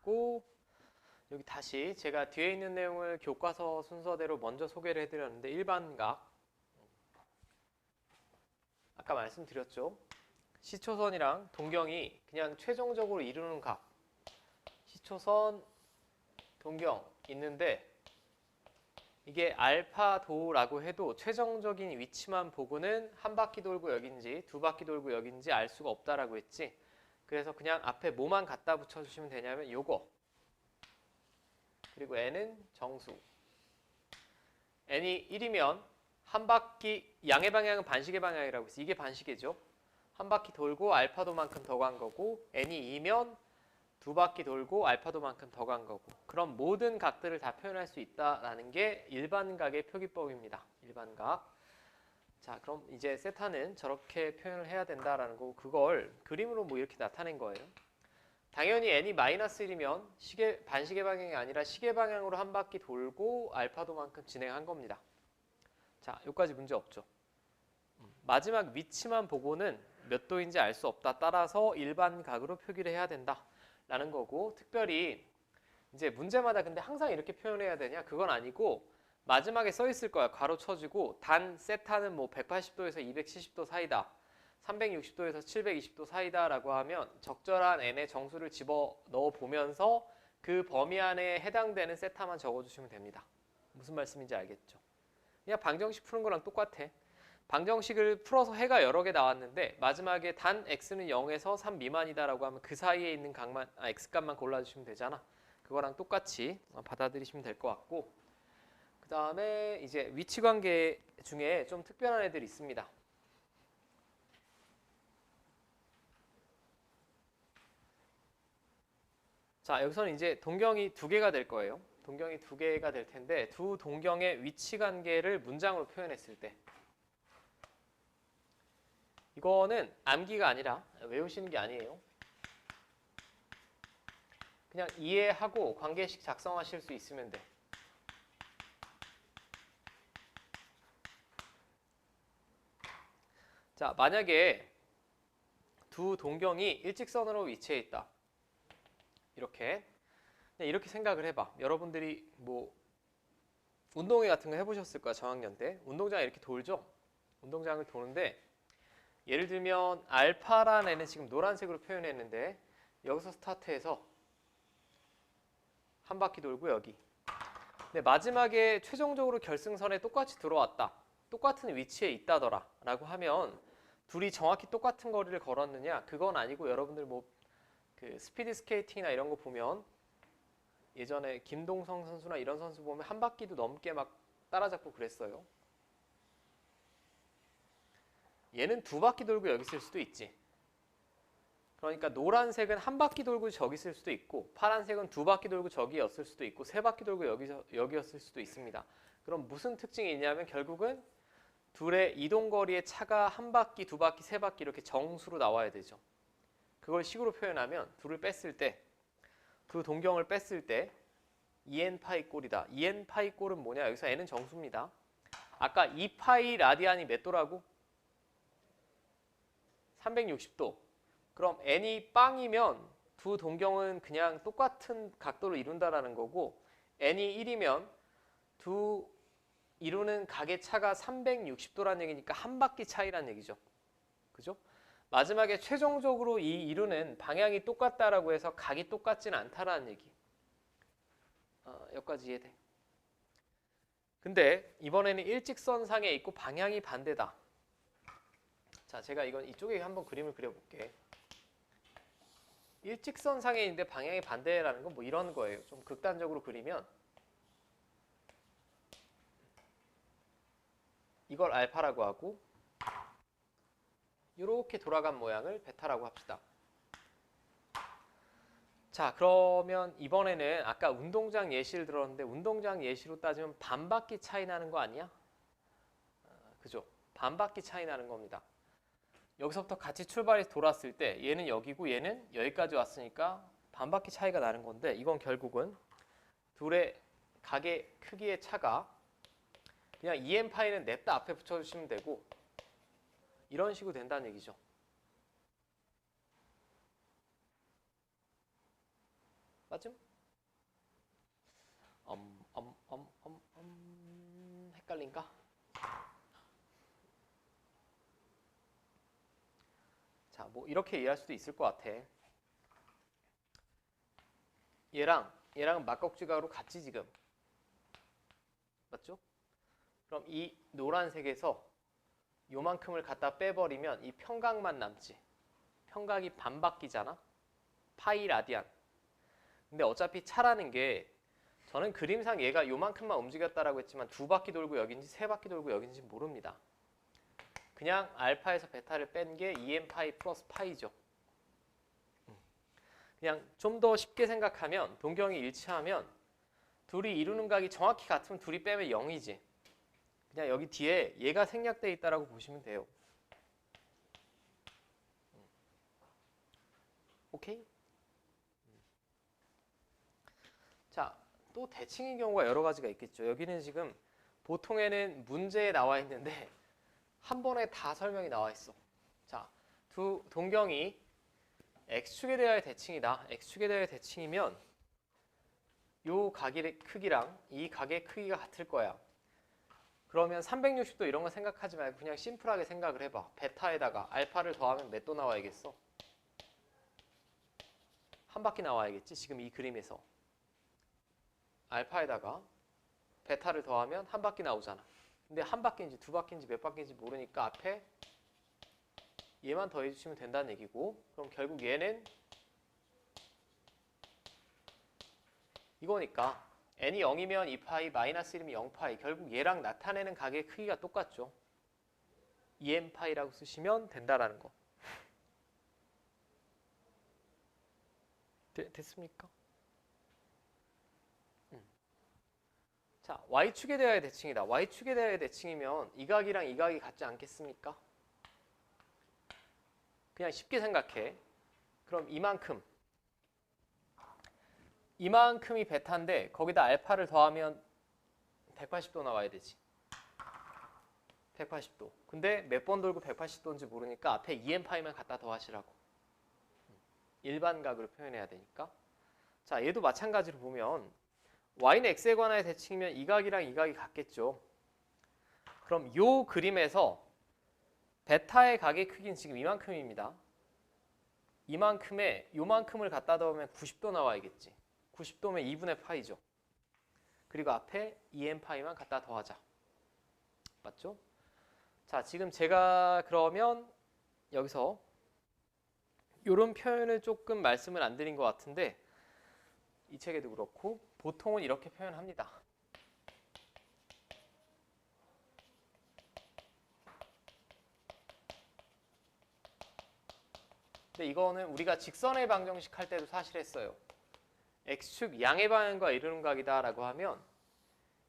있고, 여기 다시 제가 뒤에 있는 내용을 교과서 순서대로 먼저 소개를 해드렸는데, 일반각 아까 말씀드렸죠. 시초선이랑 동경이 그냥 최종적으로 이루는 각, 시초선, 동경 있는데, 이게 알파도라고 해도 최종적인 위치만 보고는 한 바퀴 돌고 여긴지 두 바퀴 돌고 여긴지 알 수가 없다라고 했지. 그래서 그냥 앞에 뭐만 갖다 붙여주시면 되냐면 요거, 그리고 n은 정수. n이 1이면 한 바퀴, 양의 방향은 반시계 방향이라고 해서 이게 반시계죠. 한 바퀴 돌고 알파도만큼 더 간 거고, n이 2면 두 바퀴 돌고 알파도만큼 더 간 거고, 그럼 모든 각들을 다 표현할 수 있다라는 게 일반각의 표기법입니다. 일반각. 자, 그럼 이제 세타는 저렇게 표현을 해야 된다라는 거고, 그걸 그림으로 뭐 이렇게 나타낸 거예요. 당연히 n이 마이너스 1이면 반시계 방향이 아니라 시계 방향으로 한 바퀴 돌고 알파도만큼 진행한 겁니다. 자, 여기까지 문제 없죠. 마지막 위치만 보고는 몇 도인지 알 수 없다. 따라서 일반각으로 표기를 해야 된다. 라는 거고, 특별히 이제 문제마다 근데 항상 이렇게 표현해야 되냐? 그건 아니고, 마지막에 써 있을 거야. 괄호 쳐주고, 단 세타는 뭐 180도에서 270도 사이다. 360도에서 720도 사이다 라고 하면 적절한 n의 정수를 집어 넣어 보면서 그 범위 안에 해당되는 세타만 적어주시면 됩니다. 무슨 말씀인지 알겠죠? 그냥 방정식 푸는 거랑 똑같아. 방정식을 풀어서 해가 여러 개 나왔는데 마지막에 단 x는 0에서 3 미만이다라고 하면 그 사이에 있는 각만, x값만 골라주시면 되잖아. 그거랑 똑같이 받아들이시면 될 것 같고, 그 다음에 이제 위치관계 중에 좀 특별한 애들이 있습니다. 자, 여기서는 이제 동경이 두 개가 될 거예요. 동경이 두 개가 될 텐데, 두 동경의 위치관계를 문장으로 표현했을 때, 이거는 암기가 아니라 외우시는 게 아니에요. 그냥 이해하고 관계식 작성하실 수 있으면 돼. 자, 만약에 두 동경이 일직선으로 위치해 있다. 이렇게. 그냥 이렇게 생각을 해봐. 여러분들이 뭐 운동회 같은 거 해보셨을 거야, 저학년 때. 운동장에 이렇게 돌죠? 운동장을 도는데, 예를 들면 알파라는 애는 지금 노란색으로 표현했는데, 여기서 스타트해서 한 바퀴 돌고 여기. 근데 마지막에 최종적으로 결승선에 똑같이 들어왔다. 똑같은 위치에 있다더라 라고 하면 둘이 정확히 똑같은 거리를 걸었느냐? 그건 아니고, 여러분들 뭐 그 스피드 스케이팅이나 이런 거 보면 예전에 김동성 선수나 이런 선수 보면 한 바퀴도 넘게 막 따라잡고 그랬어요. 얘는 두 바퀴 돌고 여기 있을 수도 있지. 그러니까 노란색은 한 바퀴 돌고 저기 있을 수도 있고, 파란색은 두 바퀴 돌고 저기였을 수도 있고, 세 바퀴 돌고 여기였을 수도 있습니다. 그럼 무슨 특징이 있냐면 결국은 둘의 이동거리의 차가 한 바퀴, 두 바퀴, 세 바퀴 이렇게 정수로 나와야 되죠. 그걸 식으로 표현하면 둘을 뺐을 때, 두 동경을 뺐을 때 2n 파이 꼴이다. 2n 파이 꼴은 뭐냐? 여기서 n은 정수입니다. 아까 2 파이 라디안이 몇 도라고? 360도. 그럼 n이 빵이면 두 동경은 그냥 똑같은 각도를 이룬다라는 거고, n이 1이면 두 이루는 각의 차가 360도라는 얘기니까 한 바퀴 차이란 얘기죠. 그죠? 마지막에 최종적으로 이 이루는 방향이 똑같다라고 해서 각이 똑같진 않다라는 얘기. 여기까지 이해돼. 근데 이번에는 일직선상에 있고 방향이 반대다. 자, 제가 이건 이쪽에 한번 그림을 그려볼게. 일직선상에 있는데 방향이 반대라는 건 뭐 이런 거예요. 좀 극단적으로 그리면 이걸 알파라고 하고, 이렇게 돌아간 모양을 베타라고 합시다. 자, 그러면 이번에는 아까 운동장 예시를 들었는데, 운동장 예시로 따지면 반 바퀴 차이 나는 거 아니야? 그죠? 반 바퀴 차이 나는 겁니다. 여기서부터 같이 출발해서 돌았을 때 얘는 여기고 얘는 여기까지 왔으니까 반 바퀴 차이가 나는 건데, 이건 결국은 둘의 각의 크기의 차가 그냥 2n파이는 냅다 앞에 붙여주시면 되고, 이런 식으로 된다는 얘기죠. 맞음? 헷갈린가? 자, 뭐 이렇게 이해할 수도 있을 것 같아. 얘랑 막각지각으로 같지 지금. 맞죠? 그럼 이 노란색에서 요만큼을 갖다 빼버리면 이 평각만 남지. 평각이 반 바뀌잖아. 파이 라디안. 근데 어차피 차라는 게 저는 그림상 얘가 요만큼만 움직였다라고 했지만 2바퀴 돌고 여긴지 3바퀴 돌고 여긴지 모릅니다. 그냥 알파에서 베타를 뺀 게 2n 파이 플러스 파이죠. 그냥 좀 더 쉽게 생각하면 동경이 일치하면 둘이 이루는 각이 정확히 같으면 둘이 빼면 0이지. 그냥 여기 뒤에 얘가 생략되어 있다라고 보시면 돼요. 오케이? 자, 또 대칭의 경우가 여러 가지가 있겠죠. 여기는 지금 보통에는 문제에 나와 있는데 한 번에 다 설명이 나와 있어. 자, 두 동경이 x축에 대하여 대칭이다. x축에 대하여 대칭이면 요 각의 크기랑 이 각의 크기가 같을 거야. 그러면 360도 이런 거 생각하지 말고 그냥 심플하게 생각을 해봐. 베타에다가 알파를 더하면 몇 도 나와야겠어? 한 바퀴 나와야겠지? 지금 이 그림에서. 알파에다가 베타를 더하면 한 바퀴 나오잖아. 근데 한 바퀴인지 2바퀴인지 몇 바퀴인지 모르니까 앞에 얘만 더해주시면 된다는 얘기고, 그럼 결국 얘는 이거니까 n이 0이면 2파이, 마이너스 1이면 0파이. 결국 얘랑 나타내는 각의 크기가 똑같죠. 2n파이라고 쓰시면 된다라는 거. 됐습니까? 자, y축에 대하여 대칭이다. y축에 대하여 대칭이면 이 각이랑 이 각이 같지 않겠습니까? 그냥 쉽게 생각해. 그럼 이만큼이 베타인데 거기다 알파를 더하면 180도 나와야 되지. 180도. 근데 몇 번 돌고 180도인지 모르니까 앞에 2n파이만 갖다 더하시라고. 일반각으로 표현해야 되니까. 자, 얘도 마찬가지로 보면 y는 x에 관하여 대칭이면 이 각이랑 이 각이 같겠죠. 그럼 요 그림에서 베타의 각의 크기는 지금 이만큼입니다. 이만큼에 요만큼을 갖다 더하면 90도 나와야겠지. 90도면 2분의 파이죠. 그리고 앞에 2n파이만 갖다 더하자. 맞죠? 자, 지금 제가 그러면 여기서 이런 표현을 조금 말씀을 안 드린 것 같은데 이 책에도 그렇고 보통은 이렇게 표현합니다. 근데 이거는 우리가 직선의 방정식 할 때도 사실 했어요. x축 양의 방향과 이루는 각이다 라고 하면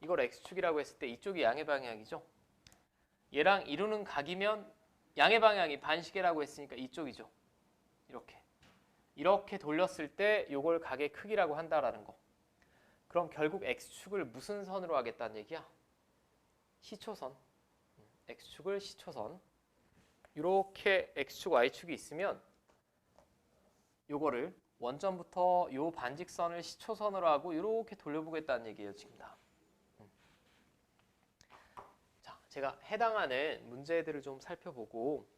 이걸 x축이라고 했을 때 이쪽이 양의 방향이죠. 얘랑 이루는 각이면 양의 방향이 반시계라고 했으니까 이쪽이죠. 이렇게 돌렸을 때 이걸 각의 크기라고 한다라는 거. 그럼 결국 x축을 무슨 선으로 하겠다는 얘기야? 시초선. x축을 시초선. 이렇게 x축, y축이 있으면 요거를 원점부터 요 반직선을 시초선으로 하고 이렇게 돌려보겠다는 얘기예요, 지금 다. 자, 제가 해당하는 문제들을 좀 살펴보고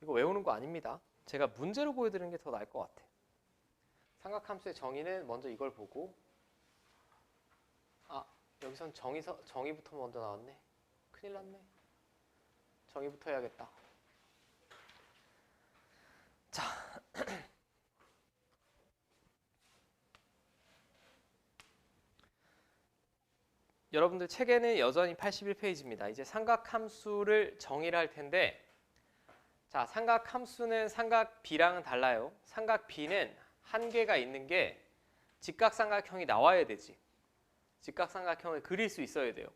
이거 외우는 거 아닙니다. 제가 문제로 보여드리는 게 더 나을 것 같아. 삼각함수의 정의는 먼저 이걸 보고 여기선 정의부터 먼저 나왔네. 큰일 났네. 정의부터 해야겠다. 자, 여러분들 책에는 여전히 81페이지입니다. 이제 삼각함수를 정의를 할 텐데 자, 삼각함수는 삼각 B랑은 달라요. 삼각 B는 한계가 있는 게 직각삼각형이 나와야 되지. 직각삼각형을 그릴 수 있어야 돼요.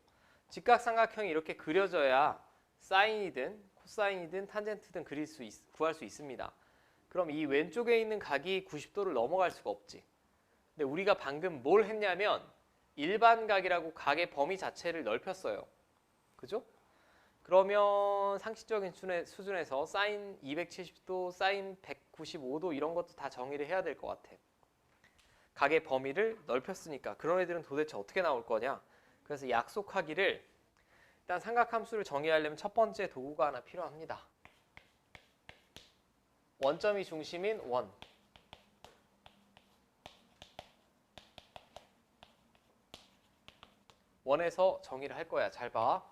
직각삼각형이 이렇게 그려져야 사인이든 코사인이든 탄젠트든 구할 수 있습니다. 그럼 이 왼쪽에 있는 각이 90도를 넘어갈 수가 없지. 근데 우리가 방금 뭘 했냐면 일반각이라고 각의 범위 자체를 넓혔어요. 그죠? 그러면 상식적인 수준에서 사인 270도, 사인 95도 이런 것도 다 정의를 해야 될 것 같아. 각의 범위를 넓혔으니까 그런 애들은 도대체 어떻게 나올 거냐. 그래서 약속하기를 일단 삼각함수를 정의하려면 첫 번째 도구가 하나 필요합니다. 원점이 중심인 원. 원에서 정의를 할 거야. 잘 봐.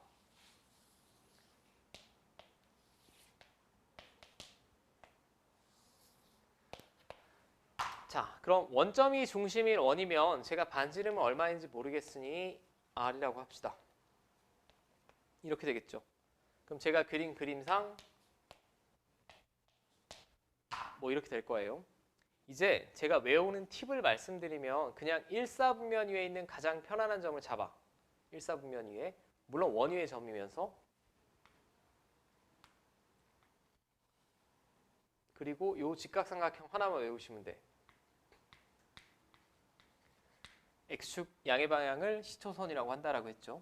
자, 그럼 원점이 중심인 원이면 제가 반지름은 얼마인지 모르겠으니 R이라고 합시다. 이렇게 되겠죠. 그럼 제가 그린 그림상 뭐 이렇게 될 거예요. 이제 제가 외우는 팁을 말씀드리면 그냥 1사분면 위에 있는 가장 편안한 점을 잡아. 1사분면 위에. 물론 원 위의 점이면서. 그리고 요 직각삼각형 하나만 외우시면 돼. X축 양의 방향을 시초선이라고 한다라고 했죠.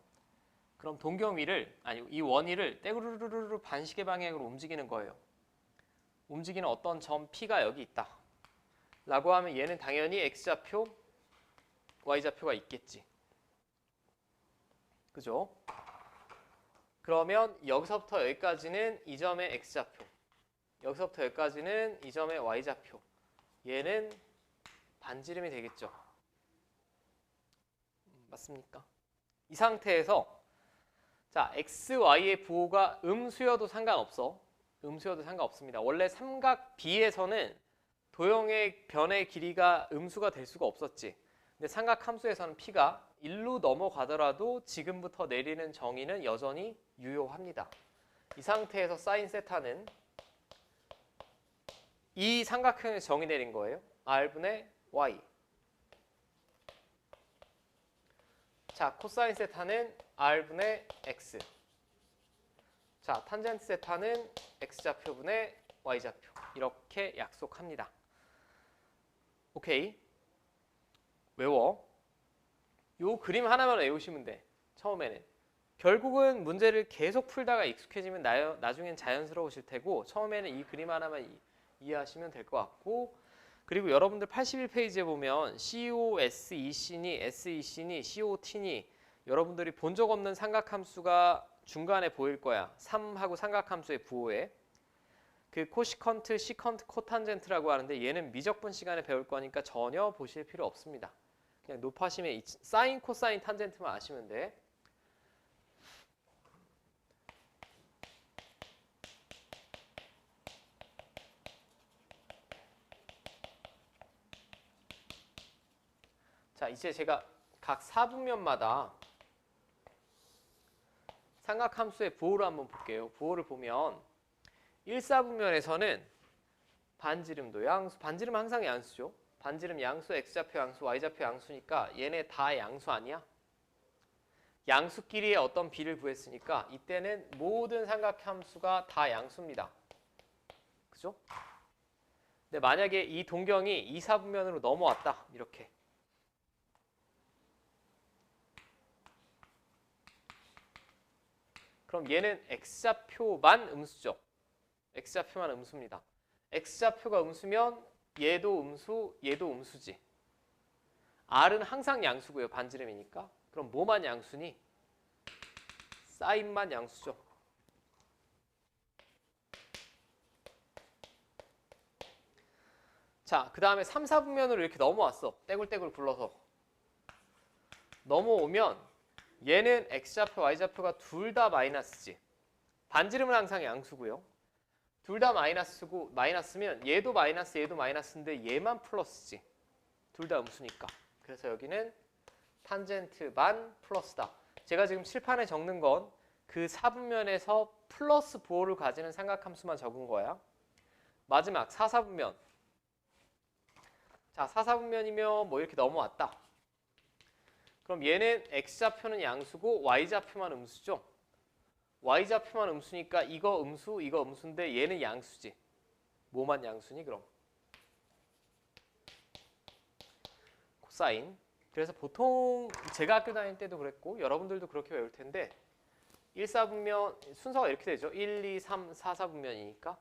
그럼 동경위를 아니 이 원위를 떼구르르르 반시계 방향으로 움직이는 거예요. 움직이는 어떤 점 P가 여기 있다. 라고 하면 얘는 당연히 X좌표, Y좌표가 있겠지. 그죠? 그러면 여기서부터 여기까지는 이 점의 X좌표. 여기서부터 여기까지는 이 점의 Y좌표. 얘는 반지름이 되겠죠. 맞습니까? 이 상태에서 자, X, Y의 부호가 음수여도 상관없어. 음수여도 상관없습니다. 원래 삼각 B에서는 도형의 변의 길이가 음수가 될 수가 없었지. 근데 삼각 함수에서는 P가 1로 넘어가더라도 지금부터 내리는 정의는 여전히 유효합니다. 이 상태에서 사인 세타는 이 삼각형에서 정의 내린 거예요. R분의 Y. 자, 코사인 세타는 R분의 X. 자, 탄젠트 세타는 X좌표분의 Y좌표. 이렇게 약속합니다. 오케이. 외워. 요 그림 하나만 외우시면 돼. 처음에는. 결국은 문제를 계속 풀다가 익숙해지면 나중엔 자연스러우실 테고 처음에는 이 그림 하나만 이해하시면 될 것 같고 그리고 여러분들 81페이지에 보면 COSEC니 SEC니 COT니 여러분들이 본 적 없는 삼각함수가 중간에 보일 거야. 3하고 삼각함수의 부호에. 그 코시컨트, 시컨트, 코탄젠트라고 하는데 얘는 미적분 시간에 배울 거니까 전혀 보실 필요 없습니다. 그냥 높아심의 사인, 코사인, 탄젠트만 아시면 돼. 자, 이제 제가 각 4분면마다 삼각함수의 부호를 한번 볼게요. 부호를 보면 1사분면에서는 반지름도 양수, 반지름은 항상 양수죠. 반지름 양수, X좌표 양수, Y좌표 양수니까 얘네 다 양수 아니야? 양수끼리의 어떤 비를 구했으니까 이때는 모든 삼각함수가 다 양수입니다. 그죠? 근데 만약에 이 동경이 2사분면으로 넘어왔다. 이렇게. 그럼 얘는 X좌표만 음수죠. X좌표만 음수입니다. X좌표가 음수면 얘도 음수, 얘도 음수지. R은 항상 양수고요. 반지름이니까. 그럼 뭐만 양수니? 사인만 양수죠. 자, 그 다음에 3, 4분면으로 이렇게 넘어왔어. 떼굴떼굴 굴러서. 넘어오면 얘는 X좌표, Y좌표가 둘 다 마이너스지. 반지름은 항상 양수고요. 둘 다 마이너스고 마이너스면 얘도 마이너스, 얘도 마이너스인데 얘만 플러스지. 둘 다 음수니까. 그래서 여기는 탄젠트 반 플러스다. 제가 지금 칠판에 적는 건 그 4분면에서 플러스 부호를 가지는 삼각함수만 적은 거야. 마지막 4, 4분면. 자, 4, 4분면이면 뭐 이렇게 넘어왔다. 그럼 얘는 X좌표는 양수고 Y좌표만 음수죠. Y좌표만 음수니까 이거 음수, 이거 음수인데 얘는 양수지. 뭐만 양수니 그럼? 코사인. 그래서 보통 제가 학교 다닐 때도 그랬고 여러분들도 그렇게 외울 텐데 1, 4분면 순서가 이렇게 되죠. 1, 2, 3, 4, 4분면이니까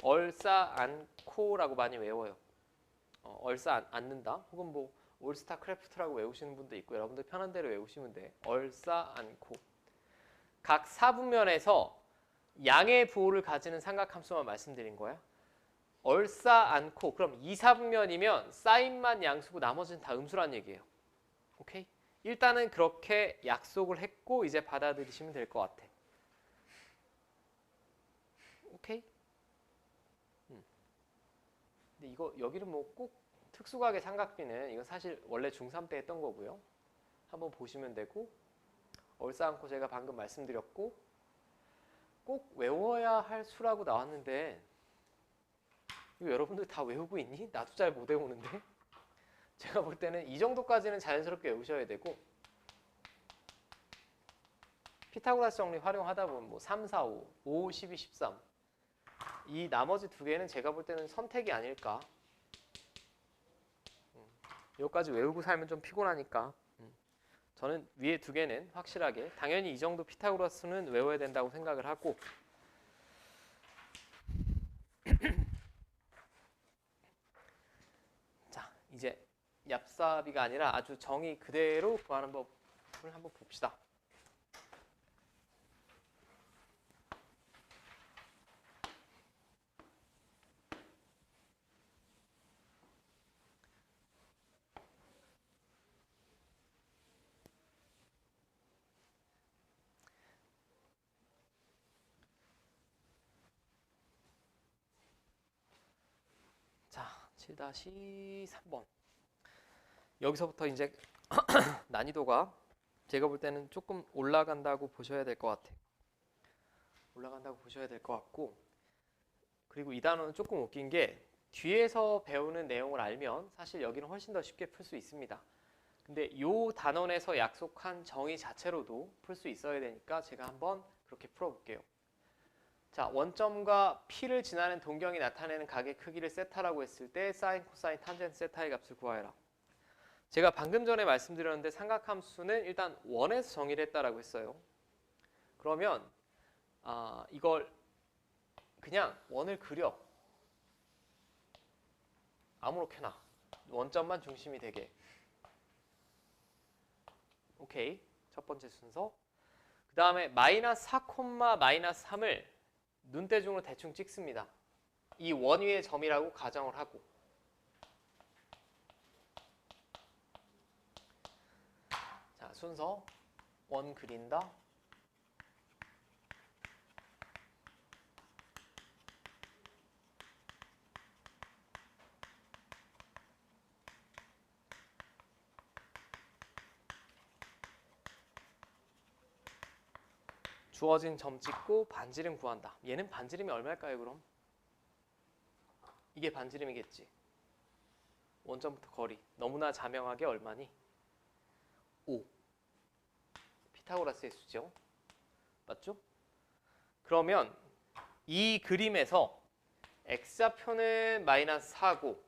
얼싸 않고라고 많이 외워요. 얼싸 않는다. 혹은 뭐 올스타 크래프트라고 외우시는 분도 있고 여러분들 편한 대로 외우시면 돼. 얼싸 않고. 각 사분면에서 양의 부호를 가지는 삼각함수만 말씀드린 거야. 얼싸 않고 그럼 2, 4분면이면 사인만 양수고 나머지는 다 음수란 얘기예요. 오케이? 일단은 그렇게 약속을 했고 이제 받아들이시면 될 것 같아. 오케이? 근데 이거 여기는 뭐 꼭 특수각의 삼각비는 이건 사실 원래 중3 때 했던 거고요. 한번 보시면 되고 얼싸 않고 제가 방금 말씀드렸고 꼭 외워야 할 수라고 나왔는데 이거 여러분들 다 외우고 있니? 나도 잘 못 외우는데 제가 볼 때는 이 정도까지는 자연스럽게 외우셔야 되고 피타고라스 정리 활용하다 보면 뭐 3, 4, 5, 5, 12, 13 이 나머지 두 개는 제가 볼 때는 선택이 아닐까. 여기까지 외우고 살면 좀 피곤하니까 저는 위에 두 개는 확실하게 당연히 이 정도 피타고라스는 외워야 된다고 생각을 하고 자 이제 얍삽이가 아니라 아주 정의 그대로 구하는 법을 한번 봅시다. 자 7-3번 여기서부터 이제 난이도가 제가 볼 때는 조금 올라간다고 보셔야 될 것 같아요. 올라간다고 보셔야 될 것 같고 그리고 이 단어는 조금 웃긴 게 뒤에서 배우는 내용을 알면 사실 여기는 훨씬 더 쉽게 풀 수 있습니다. 근데 이 단원에서 약속한 정의 자체로도 풀 수 있어야 되니까 제가 한번 그렇게 풀어볼게요. 자, 원점과 P를 지나는 동경이 나타내는 각의 크기를 세타라고 했을 때 사인, 코사인, 탄젠트 세타의 값을 구하여라. 제가 방금 전에 말씀드렸는데 삼각함수는 일단 원에서 정의를 했다라고 했어요. 그러면 이걸 그냥 원을 그려. 아무렇게나 원점만 중심이 되게. 오케이. 첫 번째 순서. 그 다음에 마이너스 4, 마이너스 3을 눈대중으로 대충 찍습니다. 이 원 위의 점이라고 가정을 하고. 자, 순서. 원 그린다. 주어진 점 찍고 반지름 구한다. 얘는 반지름이 얼마일까요, 그럼? 이게 반지름이겠지. 원점부터 거리. 너무나 자명하게 얼마니? 5. 피타고라스의 수죠. 맞죠? 그러면 이 그림에서 x좌표는 마이너스 4고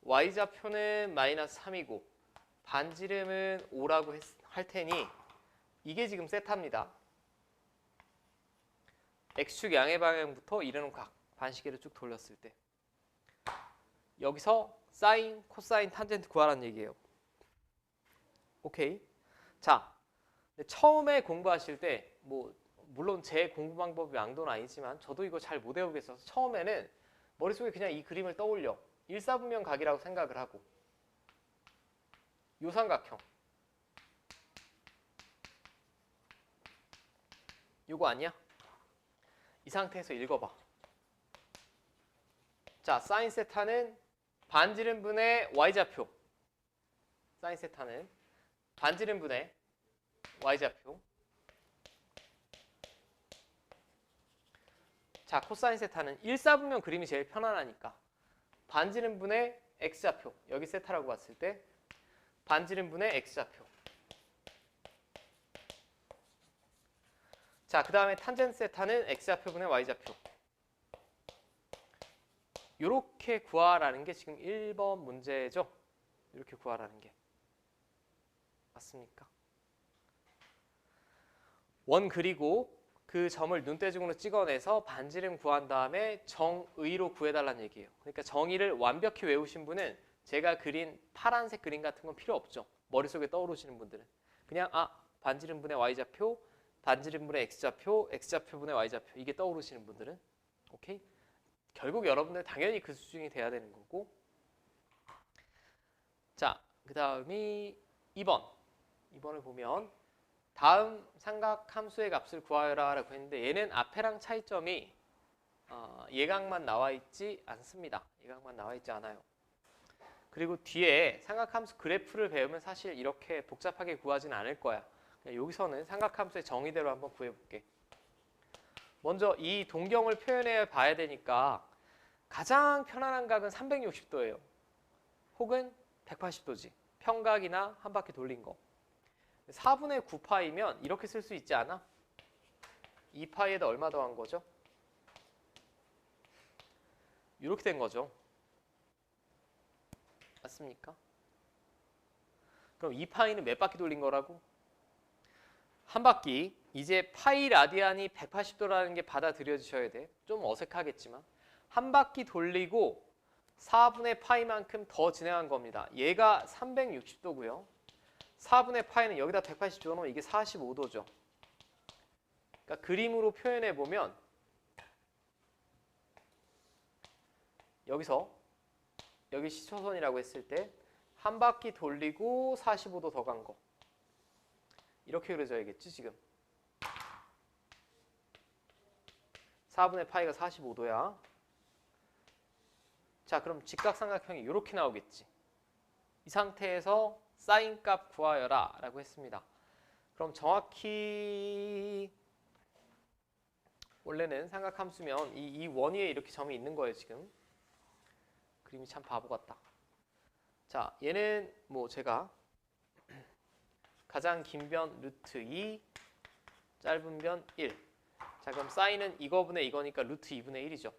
y좌표는 마이너스 3이고 반지름은 5라고 할 테니 이게 지금 세타입니다. x축 양의 방향부터 이르는 각 반시계를 쭉 돌렸을 때 여기서 사인, 코사인, 탄젠트 구하라는 얘기예요. 오케이. 자, 처음에 공부하실 때 뭐 물론 제 공부 방법이 왕도는 아니지만 저도 이거 잘 못 외우겠어서 처음에는 머릿속에 그냥 이 그림을 떠올려. 1사분면 각이라고 생각을 하고 요 삼각형 요거 아니야? 이 상태에서 읽어봐. 자, 사인 세타는 반지름분의 y좌표. 사인 세타는 반지름분의 y좌표. 자, 코사인 세타는 1사분면 그림이 제일 편안하니까 반지름분의 x좌표. 여기 세타라고 봤을 때 반지름분의 x좌표. 자, 그 다음에 탄젠트 세타는 x좌표분의 y좌표. 이렇게 구하라는 게 지금 1번 문제죠. 이렇게 구하라는 게. 맞습니까? 원 그리고 그 점을 눈대중으로 찍어내서 반지름 구한 다음에 정의로 구해달라는 얘기예요. 그러니까 정의를 완벽히 외우신 분은 제가 그린 파란색 그림 같은 건 필요 없죠. 머릿속에 떠오르시는 분들은. 그냥 반지름분의 y좌표, 반지름분의 x좌표, x좌표분의 y좌표 이게 떠오르시는 분들은 오케이? 결국 여러분들 당연히 그 수준이 돼야 되는 거고. 자, 그 다음이 2번을 보면 다음 삼각함수의 값을 구하여라 라고 했는데 얘는 앞에랑 차이점이 예각만 나와 있지 않습니다. 예각만 나와 있지 않아요. 그리고 뒤에 삼각함수 그래프를 배우면 사실 이렇게 복잡하게 구하지는 않을 거야. 여기서는 삼각함수의 정의대로 한번 구해볼게. 먼저 이 동경을 표현해 봐야 되니까 가장 편안한 각은 360도예요. 혹은 180도지. 평각이나 한 바퀴 돌린 거. 4분의 9파이면 이렇게 쓸 수 있지 않아? 2파이에다 얼마 더한 거죠? 이렇게 된 거죠. 맞습니까? 그럼 2파이는 몇 바퀴 돌린 거라고? 한 바퀴. 이제 파이 라디안이 180도라는 게 받아들여지셔야 돼. 좀 어색하겠지만. 한 바퀴 돌리고 4분의 파이만큼 더 진행한 겁니다. 얘가 360도고요. 4분의 파이는 여기다 180 집어넣으면 이게 45도죠. 그러니까 그림으로 표현해 보면 여기서 여기 시초선이라고 했을 때 한 바퀴 돌리고 45도 더 간 거. 이렇게 그려져야겠지 지금. 4분의 파이가 45도야. 자, 그럼 직각삼각형이 이렇게 나오겠지. 이 상태에서 사인 값 구하여라 라고 했습니다. 그럼 정확히 원래는 삼각함수면 이 원 위에 이렇게 점이 있는 거예요 지금. 그림이 참 바보 같다. 자, 얘는 뭐 제가 가장 긴 변 루트 2, 짧은 변 1. 자, 그럼 사인은 이거분의 이거니까 루트 2분의 1이죠.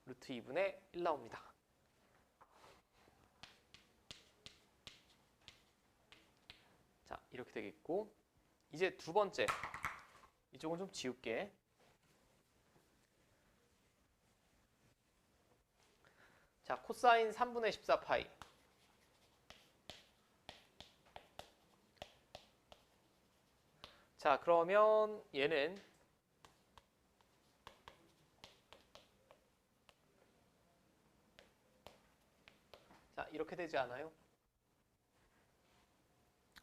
루트 2분의 1 나옵니다. 자, 이렇게 되겠고 이제 두 번째. 이쪽은 좀 지울게. 자, 코사인 3분의 14파이. 자, 그러면 얘는 자, 이렇게 되지 않아요?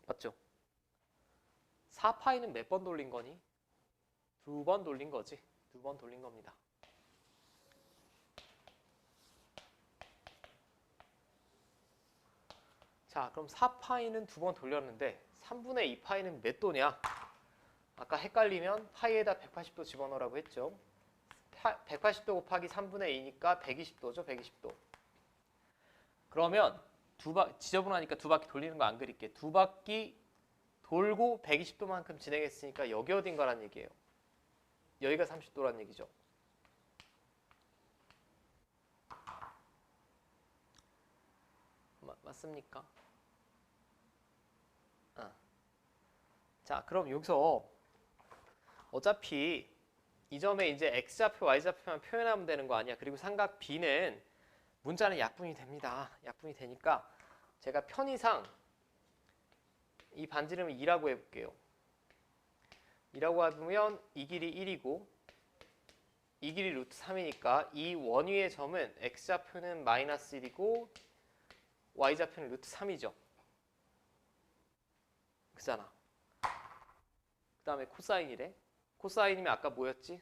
맞죠? 4파이는 몇 번 돌린 거니? 2번 돌린 거지. 2번 돌린 겁니다. 자, 그럼 4파이는 2번 돌렸는데 3분의 2파이는 몇 도냐? 아까 헷갈리면 파이에다 180도 집어넣으라고 했죠. 180도 곱하기 3분의 2니까 120도죠. 120도. 그러면 지저분하니까 두 바퀴 돌리는 거 안 그릴게. 두 바퀴 돌고 120도만큼 진행했으니까 여기 어딘가란 얘기예요. 여기가 30도란 얘기죠. 맞습니까? 자, 그럼 여기서 어차피 이 점에 이제 x좌표, y좌표만 표현하면 되는 거 아니야. 그리고 삼각 B는 문자는 약분이 됩니다. 약분이 되니까 제가 편의상 이 반지름을 2라고 해볼게요. 2라고 해보면 이 길이 1이고 이 길이 루트 3이니까 이 원위의 점은 x좌표는 마이너스 1이고 y좌표는 루트 3이죠. 그잖아. 그 다음에 코사인이래. 코사인이면 아까 뭐였지?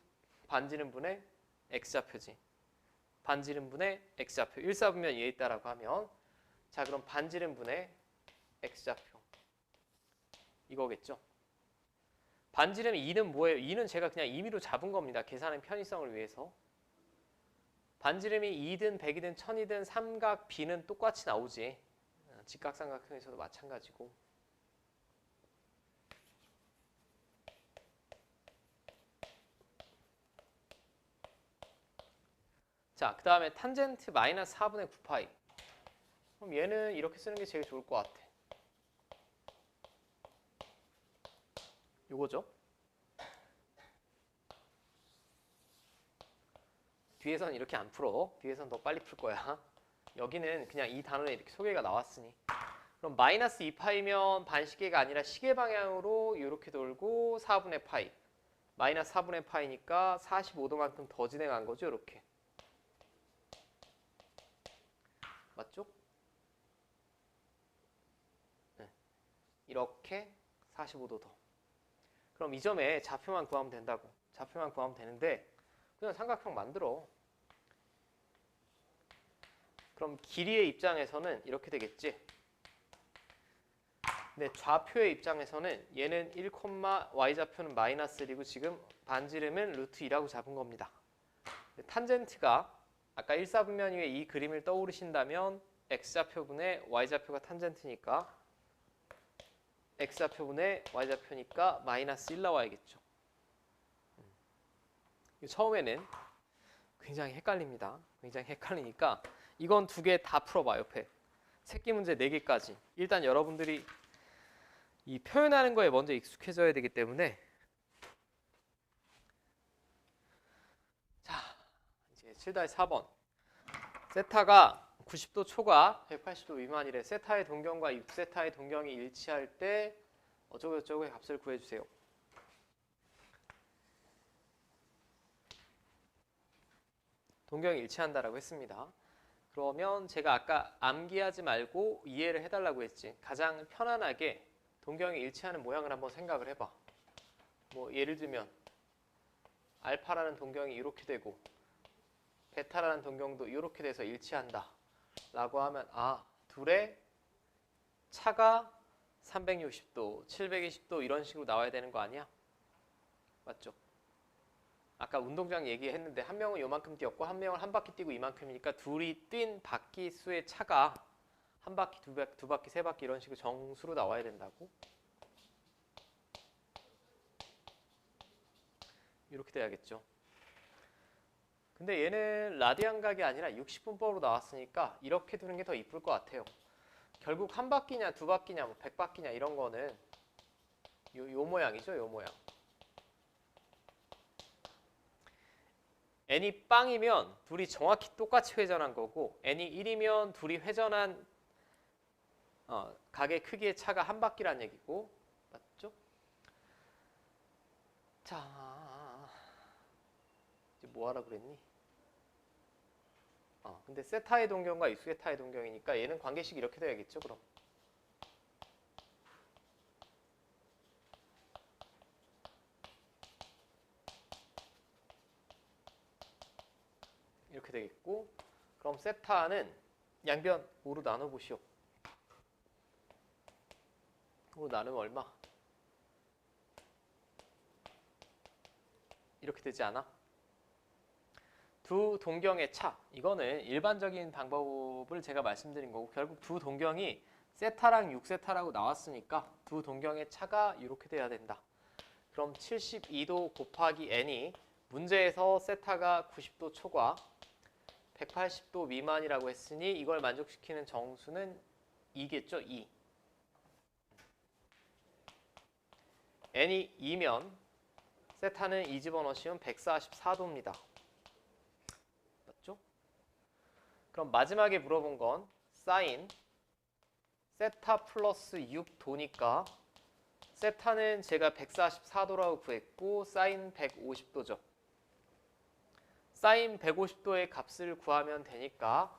반지름분의 x좌표지. 반지름분의 x좌표. 1사분면 얘 있다라고 하면 자, 그럼 반지름분의 x좌표. 이거겠죠? 반지름 2는 뭐예요? 2는 제가 그냥 임의로 잡은 겁니다. 계산의 편의성을 위해서. 반지름이 2든 100이든 1000이든 삼각 B는 똑같이 나오지. 직각삼각형에서도 마찬가지고. 자, 그 다음에 탄젠트 마이너스 4분의 9파이. 그럼 얘는 이렇게 쓰는 게 제일 좋을 것 같아. 요거죠. 뒤에선 이렇게 안 풀어. 뒤에선 더 빨리 풀 거야. 여기는 그냥 이 단원에 이렇게 소개가 나왔으니. 그럼 마이너스 2파이면 반시계가 아니라 시계 방향으로 이렇게 돌고 4분의 파이. 마이너스 4분의 파이니까 45도만큼 더 진행한 거죠. 이렇게. 맞죠? 네. 이렇게 45도 더. 그럼 이 점에 좌표만 구하면 된다고. 좌표만 구하면 되는데 그냥 삼각형 만들어. 그럼 길이의 입장에서는 이렇게 되겠지. 근데 좌표의 입장에서는 얘는 1, y좌표는 마이너스 1이고 지금 반지름은 루트 2라고 잡은 겁니다. 탄젠트가 아까 1사분면 위에 이 그림을 떠오르신다면 x좌표분의 y좌표가 탄젠트니까 x좌표분의 y좌표니까 마이너스 1 나와야겠죠. 처음에는 굉장히 헷갈립니다. 굉장히 헷갈리니까 이건 두 개 다 풀어봐. 옆에 새끼 문제 4개까지. 일단 여러분들이 이 표현하는 거에 먼저 익숙해져야 되기 때문에 자 이제 7-4번 세타가 90도 초과 180도 미만이래. 세타의 동경과 6세타의 동경이 일치할 때 어쩌고저쩌고의 값을 구해주세요. 동경이 일치한다라고 했습니다. 그러면 제가 아까 암기하지 말고 이해를 해달라고 했지. 가장 편안하게 동경이 일치하는 모양을 한번 생각을 해봐. 뭐 예를 들면 알파라는 동경이 이렇게 되고 베타라는 동경도 이렇게 돼서 일치한다 라고 하면 아 둘의 차가 360도, 720도 이런 식으로 나와야 되는 거 아니야? 맞죠? 아까 운동장 얘기했는데 한 명은 요만큼 뛰었고 한 명은 한 바퀴 뛰고 이만큼이니까 둘이 뛴 바퀴 수의 차가 한 바퀴, 두 바퀴, 세 바퀴 이런 식으로 정수로 나와야 된다고? 이렇게 돼야겠죠. 근데 얘는 라디안각이 아니라 60분법으로 나왔으니까 이렇게 두는 게 더 이쁠 것 같아요. 결국 한 바퀴냐 두 바퀴냐 뭐 100바퀴냐 이런 거는 요 모양이죠. 요 모양. n이 빵이면 둘이 정확히 똑같이 회전한 거고 n이 1이면 둘이 회전한 각의 크기의 차가 한 바퀴란 얘기고 맞죠? 자 이제 뭐 하라 그랬니? 근데 세타의 동경과 이수세타의 동경이니까 얘는 관계식 이렇게 돼야겠죠 그럼. 이렇게 되겠고 그럼 세타는 양변 5로 나눠보시오. 5로 나누면 얼마? 이렇게 되지 않아? 두 동경의 차 이거는 일반적인 방법을 제가 말씀드린 거고 결국 두 동경이 세타랑 6세타라고 나왔으니까 두 동경의 차가 이렇게 돼야 된다. 그럼 72도 곱하기 n이 문제에서 세타가 90도 초과 180도 미만이라고 했으니 이걸 만족시키는 정수는 2겠죠? 2. n이 2면 세타는 2 집어넣으시면 144도입니다. 맞죠? 그럼 마지막에 물어본 건 사인 세타 플러스 6도니까 세타는 제가 144도라고 구했고 사인 150도죠. 사인 150도의 값을 구하면 되니까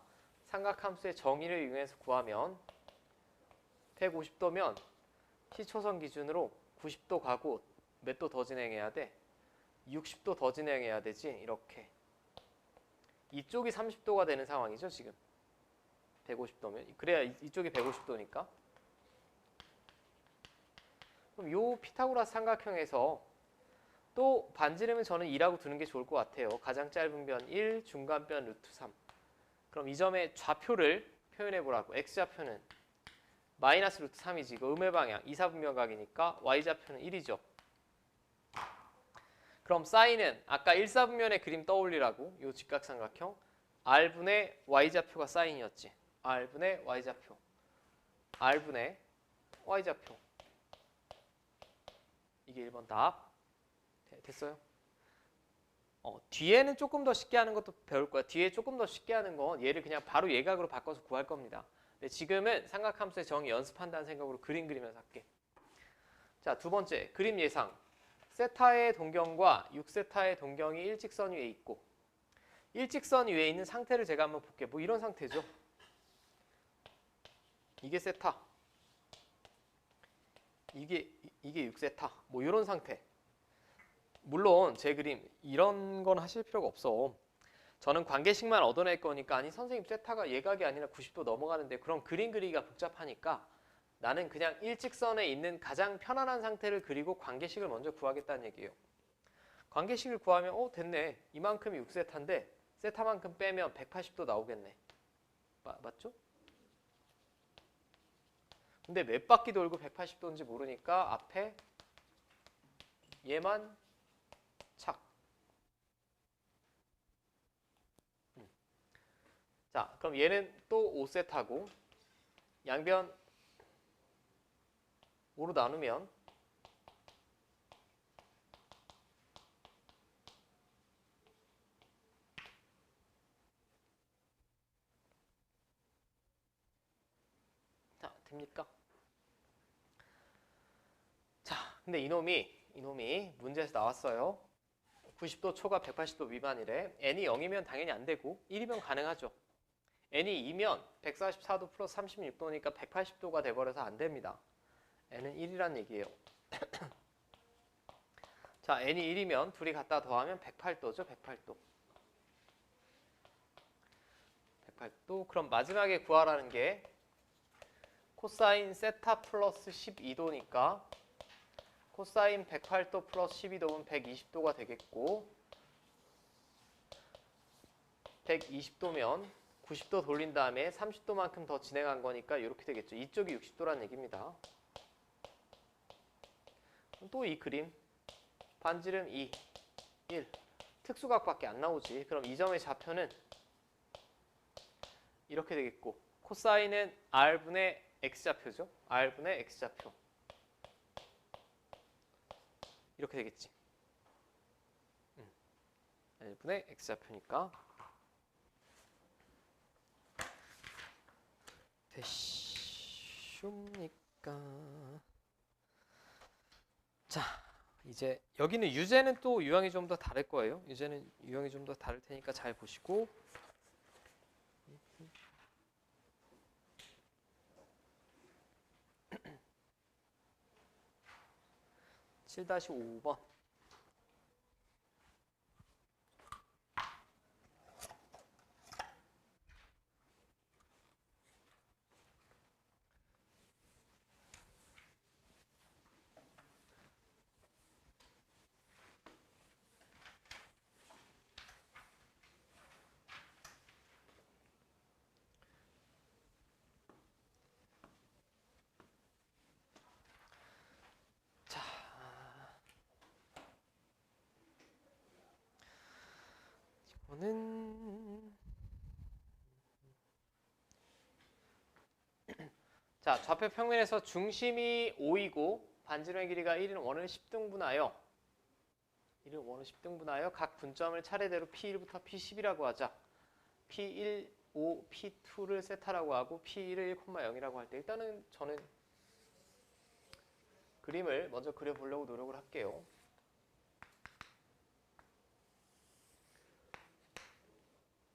삼각함수의 정의를 이용해서 구하면 150도면 시초선 기준으로 90도 가고 몇 도 더 진행해야 돼? 60도 더 진행해야 되지. 이렇게 이쪽이 30도가 되는 상황이죠 지금 150도면 그래야 이쪽이 150도니까 그럼 요 피타고라스 삼각형에서 또 반지름은 저는 2라고 두는 게 좋을 것 같아요. 가장 짧은 변 1, 중간 변 루트 3. 그럼 이 점의 좌표를 표현해 보라고. x좌표는 마이너스 루트 3이지. 이거 음의 방향 2, 4분면각이니까 y좌표는 1이죠. 그럼 사인은 아까 1, 4분면의 그림 떠올리라고. 요 직각삼각형 r분의 y좌표가 사인이었지. r분의 y좌표 r분의 y좌표 이게 1번 답. 됐어요? 뒤에는 조금 더 쉽게 하는 것도 배울 거야. 뒤에 조금 더 쉽게 하는 건 얘를 그냥 바로 예각으로 바꿔서 구할 겁니다. 근데 지금은 삼각함수의 정의 연습한다는 생각으로 그림 그리면서 할게. 자, 두 번째 그림 예상. 세타의 동경과 6세타의 동경이 일직선 위에 있고 일직선 위에 있는 상태를 제가 한번 볼게요. 뭐 이런 상태죠. 이게 세타. 이게 6세타. 뭐 이런 상태. 물론 제 그림 이런 건 하실 필요가 없어. 저는 관계식만 얻어낼 거니까 아니 선생님 세타가 예각이 아니라 90도 넘어가는데 그럼 그림 그리기가 복잡하니까 나는 그냥 일직선에 있는 가장 편안한 상태를 그리고 관계식을 먼저 구하겠다는 얘기예요. 관계식을 구하면 됐네. 이만큼이 6세타인데 세타만큼 빼면 180도 나오겠네. 맞죠? 근데 몇 바퀴 돌고 180도인지 모르니까 앞에 얘만 착. 자, 그럼 얘는 또 5세타고 양변 5로 나누면 자, 됩니까? 자, 근데 이놈이 문제에서 나왔어요. 90도 초과 180도 미만이래. n이 0이면 당연히 안 되고 1이면 가능하죠. n이 2면 144도 플러스 36도니까 180도가 돼버려서 안 됩니다. n은 1이란 얘기예요. 자, n이 1이면 둘이 갖다 더하면 108도죠. 108도. 108도. 그럼 마지막에 구하라는 게 코사인 세타 플러스 12도니까 코사인 108도 플러스 12도면 120도가 되겠고 120도면 90도 돌린 다음에 30도만큼 더 진행한 거니까 이렇게 되겠죠. 이쪽이 60도란 얘기입니다. 또 이 그림 반지름 2, 1 특수각밖에 안 나오지. 그럼 이 점의 좌표는 이렇게 되겠고 코사인은 R분의 X좌표죠. R분의 X좌표 이렇게 되겠지. R분의 X좌표니까 되십니까? 자, 이제 여기는 유제는 또 유형이 좀 더 다를 거예요. 유제는 유형이 좀 더 다를 테니까 잘 보시고 7-5번 이거는 자, 좌표 평면에서 중심이 5이고 반지름의 길이가 1인 원을 10등분하여 각 분점을 차례대로 P1부터 P10이라고 하자. P1, 5, P2를 세타라고 하고 P1을 1,0이라고 할 때 일단은 저는 그림을 먼저 그려보려고 노력을 할게요.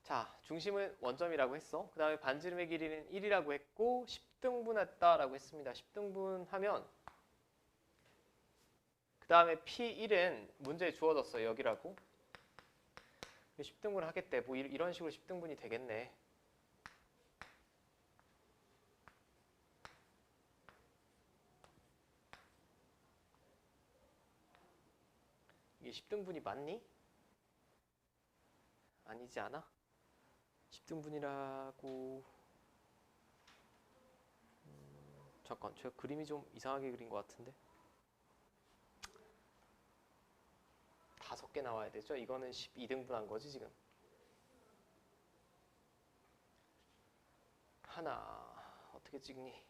자, 중심은 원점이라고 했어. 그 다음에 반지름의 길이는 1이라고 했고 10등분했다라고 했습니다. 10등분하면 그 다음에 P1은 문제에 주어졌어요. 여기라고. 10등분을 하겠대. 뭐 이런 식으로 10등분이 되겠네. 이게 10등분이 맞니? 아니지 않아? 10등분이라고 잠깐 제가 그림이 좀 이상하게 그린 것 같은데 5개 나와야 되죠? 이거는 12등분 한 거지 지금. 하나 어떻게 찍니?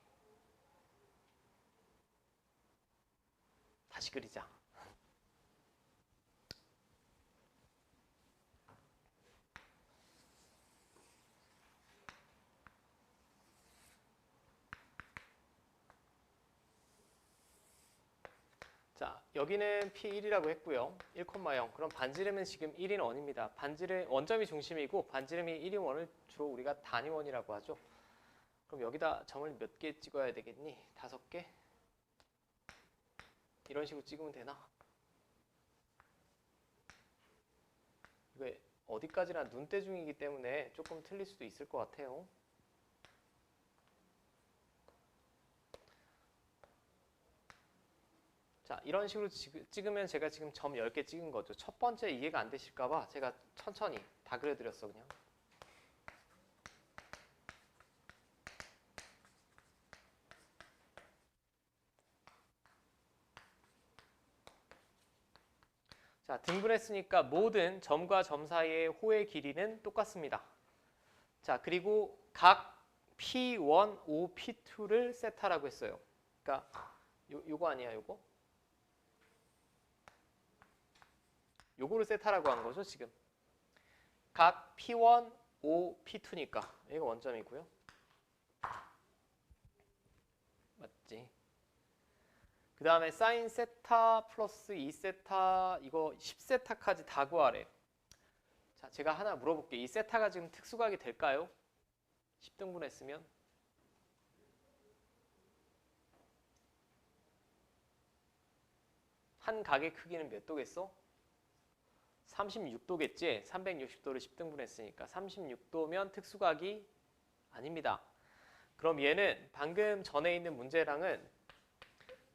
다시 그리자. 여기는 P1이라고 했고요. 1,0. 그럼 반지름은 지금 1인 원입니다. 반지름 원점이 중심이고 반지름이 1인 원을 주로 우리가 단위원이라고 하죠. 그럼 여기다 점을 몇 개 찍어야 되겠니? 5개? 이런 식으로 찍으면 되나? 이거 어디까지나 눈대중이기 때문에 조금 틀릴 수도 있을 것 같아요. 자, 이런 식으로 찍으면 제가 지금 점 10개 찍은 거죠. 첫 번째 이해가 안 되실까 봐 제가 천천히 다 그려드렸어 그냥. 자, 등분했으니까 모든 점과 점 사이의 호의 길이는 똑같습니다. 자, 그리고 각 P1, O, P2를 세타라고 했어요. 그러니까 요거 아니야, 요거? 요거를 세타라고 한 거죠, 지금. 각 P1, O, P2니까. 이거 원점이고요. 맞지? 그 다음에 사인 세타 플러스 2세타 이거 10세타까지 다 구하래. 자, 제가 하나 물어볼게요. 이 세타가 지금 특수각이 될까요? 10등분 했으면. 한 각의 크기는 몇 도겠어? 36도겠지? 360도를 10등분 했으니까 36도면 특수각이 아닙니다. 그럼 얘는 방금 전에 있는 문제랑은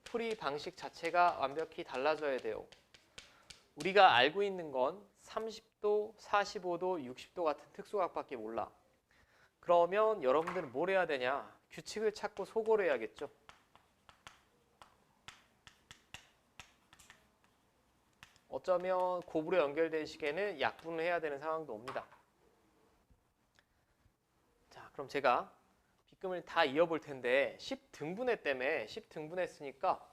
풀이 방식 자체가 완벽히 달라져야 돼요. 우리가 알고 있는 건 30도, 45도, 60도 같은 특수각밖에 몰라. 그러면 여러분들은 뭘 해야 되냐? 규칙을 찾고 소거를 해야겠죠. 어쩌면 곱으로 연결된 식에는 약분을 해야 되는 상황도 옵니다. 자, 그럼 제가 빗금을 다 이어볼 텐데 10등분했 때문에 10등분했으니까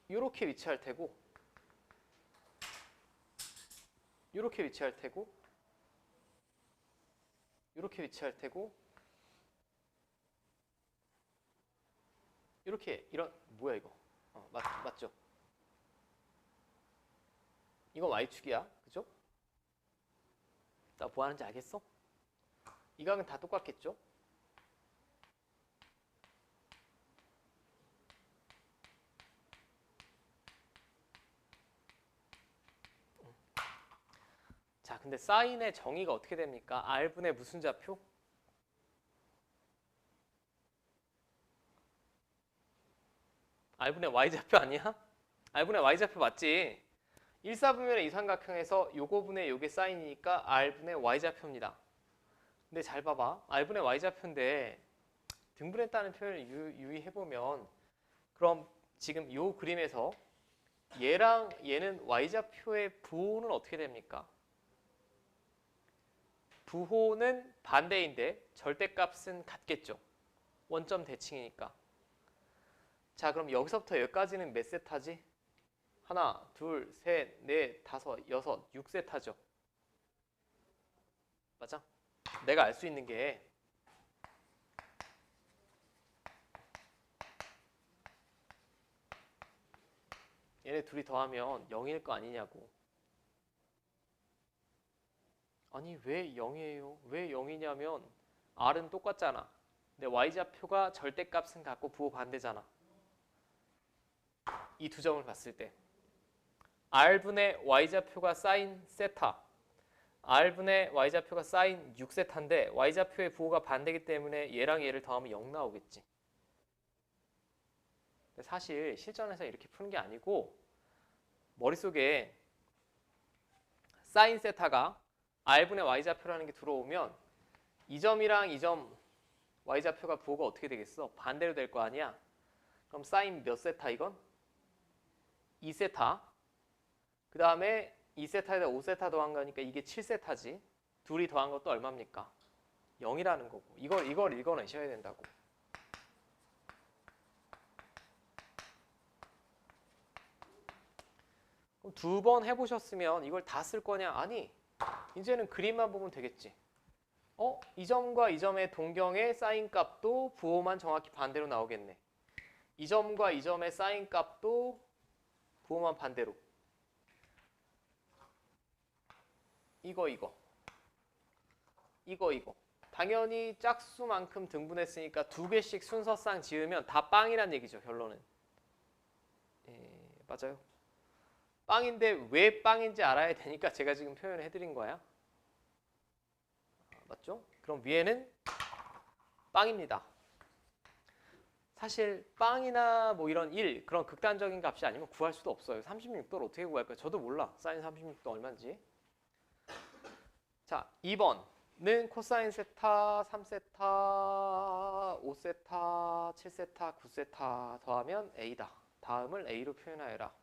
이렇게 위치할 테고 이렇게 위치할 테고 이렇게 위치할 테고 이렇게 이런 뭐야 이거? 맞죠? 이건 Y축이야. 그죠? 나 뭐 하는지 알겠어? 이 각은 다 똑같겠죠? 자, 근데 사인의 정의가 어떻게 됩니까? R분의 무슨 좌표? R분의 Y좌표 아니야? R분의 Y좌표 맞지? 1사분면의 이삼각형에서 요거분의 요게 사인이니까 R분의 Y좌표입니다. 근데 잘 봐봐. R분의 Y좌표인데 등분했다는 표현을 유의해보면 그럼 지금 요 그림에서 얘랑 얘는 Y좌표의 부호는 어떻게 됩니까? 부호는 반대인데 절대값은 같겠죠. 원점 대칭이니까. 자, 그럼 여기서부터 여기까지는 몇 세타지? 하나, 둘, 셋, 넷, 다섯, 여섯, 6세타죠. 맞아? 내가 알 수 있는 게 얘네 둘이 더하면 0일 거 아니냐고. 아니 왜 0이에요? 왜 0이냐면 R은 똑같잖아. 근데 Y좌표가 절대값은 같고 부호 반대잖아. 이 두 점을 봤을 때 R분의 Y좌표가 사인 세타, R분의 Y좌표가 사인 6세타인데 Y좌표의 부호가 반대이기 때문에 얘랑 얘를 더하면 0 나오겠지. 근데 사실 실전에서 이렇게 푸는 게 아니고 머릿속에 사인 세타가 R분의 Y좌표라는 게 들어오면 이 점이랑 이 점 Y좌표가 부호가 어떻게 되겠어? 반대로 될 거 아니야? 그럼 사인 몇 세타 이건? 2세타. 그 다음에 2세타에다 5세타 더한 거니까 이게 7세타지. 둘이 더한 것도 얼마입니까? 0이라는 거고. 이걸 읽어내셔야 된다고. 그럼 두 번 해보셨으면 이걸 다 쓸 거냐? 아니. 이제는 그림만 보면 되겠지. 이 점과 이 점의 동경의 사인 값도 부호만 정확히 반대로 나오겠네. 이 점과 이 점의 사인 값도 부호만 반대로. 이거. 당연히 짝수만큼 등분했으니까 두 개씩 순서상 지으면 다 빵이란 얘기죠. 결론은. 맞아요. 빵인데 왜 빵인지 알아야 되니까 제가 지금 표현을 해드린 거야. 맞죠? 그럼 위에는 빵입니다. 사실 빵이나 뭐 이런 1 그런 극단적인 값이 아니면 구할 수도 없어요. 36도를 어떻게 구할까요? 저도 몰라. 사인 36도 얼마인지. 자, 2번은 코사인 세타, 3세타, 5세타, 7세타, 9세타 더하면 A다. 다음을 A로 표현하여라.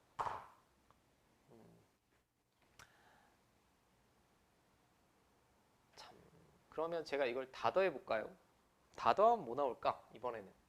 참, 그러면 제가 이걸 다 더해볼까요? 다 더하면 뭐 나올까? 이번에는.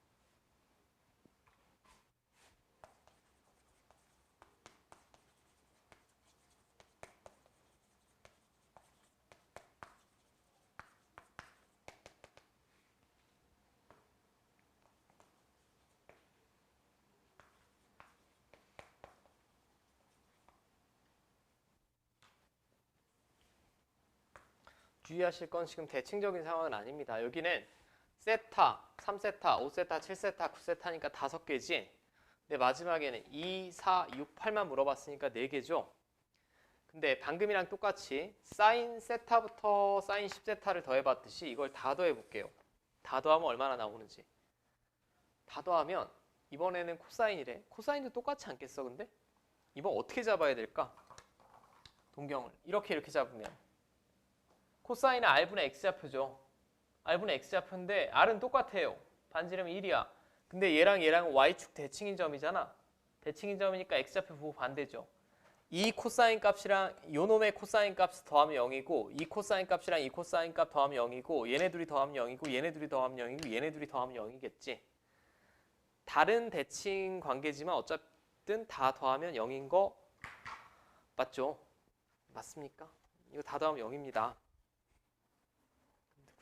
주의하실 건 지금 대칭적인 상황은 아닙니다. 여기는 세타, 3세타, 5세타, 7세타, 9세타니까 5개지. 근데 마지막에는 2, 4, 6, 8만 물어봤으니까 4개죠. 근데 방금이랑 똑같이 사인 세타부터 사인 10세타를 더해봤듯이 이걸 다 더해볼게요. 다 더하면 얼마나 나오는지. 다 더하면 이번에는 코사인이래. 코사인도 똑같지 않겠어 근데? 이번 어떻게 잡아야 될까? 동경을 이렇게 잡으면 코사인은 R분의 X좌표죠. R분의 X좌표인데 R은 똑같아요. 반지름이 1이야. 근데 얘랑 Y축 대칭인 점이잖아. 대칭인 점이니까 X좌표 부호 반대죠. 이 코사인 값이랑 요놈의 코사인 값 더하면 0이고 이 코사인 값이랑 이 코사인 값 더하면 0이고 얘네 둘이 더하면 0이고 얘네 둘이 더하면 0이고 얘네 둘이 더하면 0이겠지. 다른 대칭 관계지만 어쨌든 다 더하면 0인 거 맞죠? 맞습니까? 이거 다 더하면 0입니다.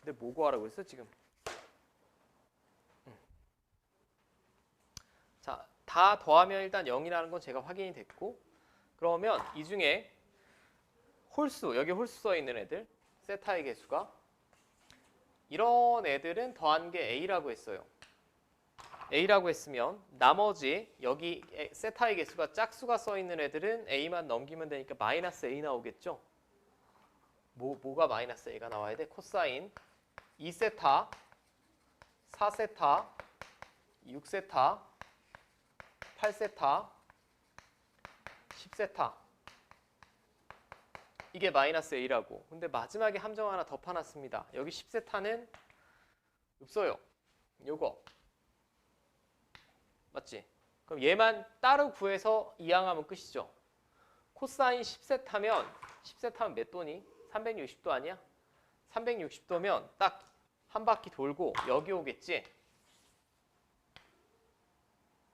근데 뭐 구하라고 했어 지금? 자, 다 더하면 일단 0이라는 건 제가 확인이 됐고 그러면 이 중에 홀수, 여기 홀수 써 있는 애들 세타의 개수가 이런 애들은 더한 게 A라고 했어요. A라고 했으면 나머지 여기 세타의 개수가 짝수가 써 있는 애들은 A만 넘기면 되니까 마이너스 A 나오겠죠? 뭐가 마이너스 A가 나와야 돼? 코사인 2세타, 4세타, 6세타, 8세타, 10세타 이게 마이너스 A라고. 근데 마지막에 함정 하나 덮어놨습니다. 여기 10세타는 없어요. 요거 맞지? 그럼 얘만 따로 구해서 이항하면 끝이죠. 코사인 10세타면 몇 도니? 360도 아니야? 360도면 딱 한 바퀴 돌고 여기 오겠지?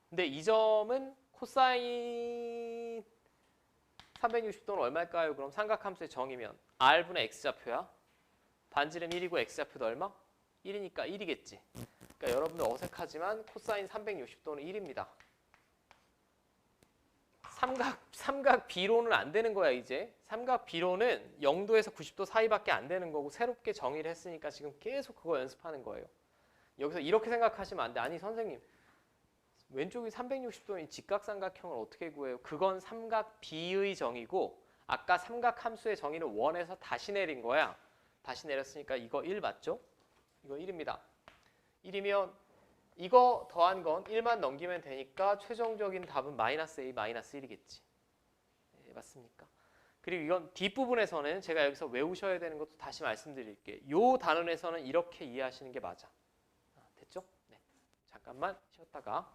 근데 이 점은 코사인 360도는 얼마일까요? 그럼 삼각함수의 정의면 R분의 X좌표야. 반지름 1이고 X좌표도 얼마? 1이니까 1이겠지. 그러니까 여러분들 어색하지만 코사인 360도는 1입니다. 삼각 B로는 안 되는 거야 이제. 삼각 B로는 0도에서 90도 사이밖에 안 되는 거고 새롭게 정의를 했으니까 지금 계속 그거 연습하는 거예요. 여기서 이렇게 생각하시면 안 돼. 아니 선생님 왼쪽이 360도인 직각삼각형을 어떻게 구해요? 그건 삼각 B의 정의고 아까 삼각 함수의 정의를 원에서 다시 내린 거야. 다시 내렸으니까 이거 1 맞죠? 이거 1입니다. 1이면 이거 더한 건 1만 넘기면 되니까 최종적인 답은 마이너스 A 마이너스 1이겠지. 네, 맞습니까? 그리고 이건 뒷부분에서는 제가 여기서 외우셔야 되는 것도 다시 말씀드릴게요. 요 단원에서는 이렇게 이해하시는 게 맞아. 됐죠? 네. 잠깐만 쉬었다가